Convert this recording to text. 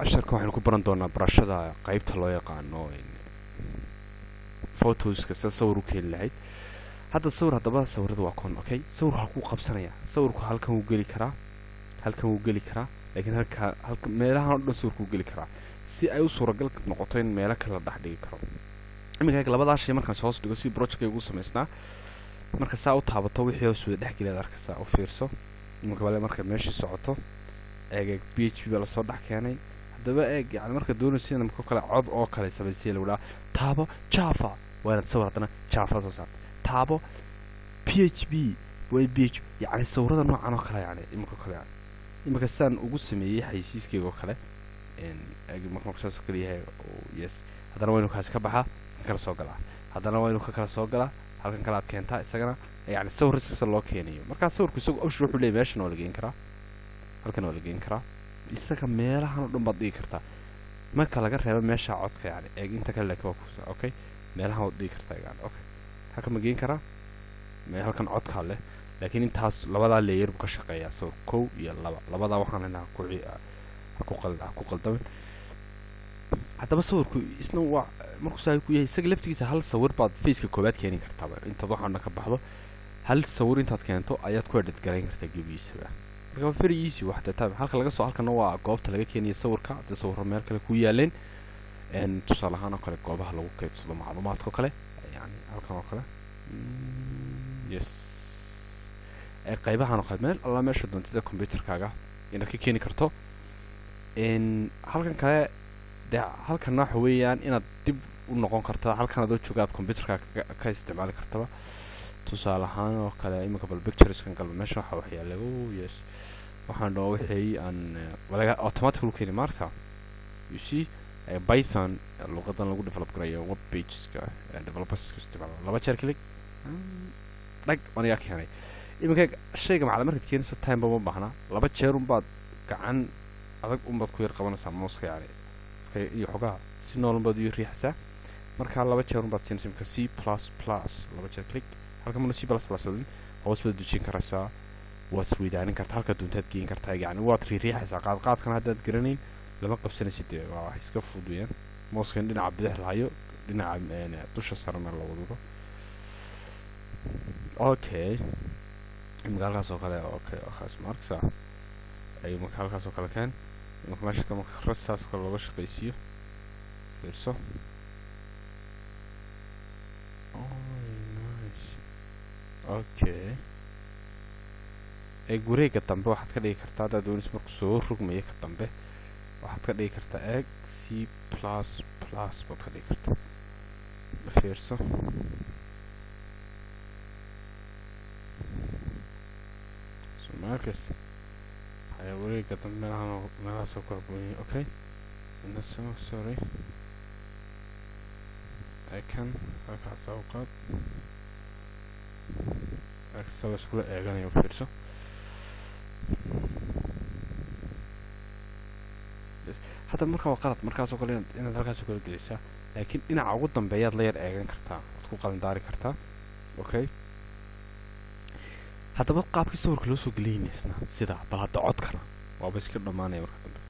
casharka waxaynu ku baran doonaa barashada qaybta loo yaqaano photoska sida sawir u keeni lahayd. hadda sawir haddaba sawiradu waa kon okay sawir halkuu qabsanaya sawirku halkan uu geli karaa laakiin halka meelahan oo dhan sawirku geli karaa si ay u suuragal noqoto in meelo kale la dhex dhigi karo. iminka labadaas shay markaan soo dhigo si project ugu sameysnaa marka saa u taabato wixii oo soo dhex geliya arkaysaa oo fiirso iminka wala marka meeshii socoto eeg PHP la soo dhex keenay hadaba eeg yani marka doonaysa in marka kale cod oo kale sameysay lawada taabo Java waana sawir hadana Java soo saartay taabo PHP way PHP yani sawirada noocan oo kale yani iminka saan ugu sameeyay xaysiiskeyga oo kale eeg marka soo kaliya yes hadana waynu kaas ka baxa kala soo galaa hadana waynu ka kala soo galaa halkan kala aad keentaa isagana yani sawir sida loo keenayo marka sawirku isagu option wuxuu leeyahay meeshan oo la geyn karaa halkan oo la geyn karaa isaga meelahan oo dhan baad dhigi kartaa marka laga reebo meesha codka yani eeg inta kale laakiin waa okay meelahan waad dhigi kartaa yani okay halkan ma geyn karaa halkan codka leh laakiin intaas labada layer ka shaqeeya sawir 1 iyo 2 labada waxaan inaa ku qaldan hadaba sawirku isna waa markuu saay ku yahay isaga laftigiisa hal sawir baad face-ka koobaad keeni kartaa inta waxaana ka baxdo hal sawir intaad keento ayaad ku edit gareyn kartaa gebigiisa marka waa very easy waxda taa halka laga soo halkana waa goobta laga keenay sawirka hadda sawirro meel kale ku yaaleen tusaale ahaan oo kale goobaha lagu kaydsado macluumaadka kale yani halkan oo kale yes qaybahan oo kale meel alla meesha doontida computerkaaga inaad ka keeni karto halkan kale halkan waxa weeyaan inaad dib u noqon kartaa halkan aad joogaad computerka ka isticmaali kartaa tusaale ahaan oo kale imika bal pictures kan galba meesha waxa waxyaalo yes waxaan dhoo wixii aan walaga automatic lu keenay marka you see Python luqadan lagu develop garayo web pages ka developers ka isticmaalo laba jeer klik dhag aniga keenay imika shayga macallin markaad keenayso time ba ma baahna laba jeer baad gacan adag baad ku yar qabanaysaa mouse-ka yani iyo xogaa si noolba iyo riixsa marka laba jeer baad siinaysaa ka C++ laba jeer click halka ma C++ hoos baad dujin karaysaa waad weydaanin kartaa halka doontaad geyn kartaa yani waad riixaysaa qaadkan haddaad garanayn lama qabsanaysid waa iska fududeen mouse-kan dhinaca bidix lahayo dhinaca dusha sarena la wado okay halkaas oo kale okay khaas marka ay halkaas oo kale kan meesha kama rasaas kale looga shaqeysiyo fiirso okay eeg wareega dambe waxaad ka dhigi kartaa haddaad doonayso markuu soo rogmayo ka dambe waxaad ka dhigi kartaa eeg C++ baad ka dhigi kartaa fiirso so markas ayaa wareega dambe meelahaas ku habboonyahay okay sorry kan halkaas oo qaad aksaw iskula eeganayo fiirso hadda marka waa qalad markaas oo kale inaad halkaas oo kale gelaysaa laakiin dhinaca ugu dambeeyaad la yar eegan kartaa waad ku qalandaari kartaa okay haddaba qaabkii sawirka loo soo gelinaysna sida bal hadda codkana waaba iska dhamaanaya marka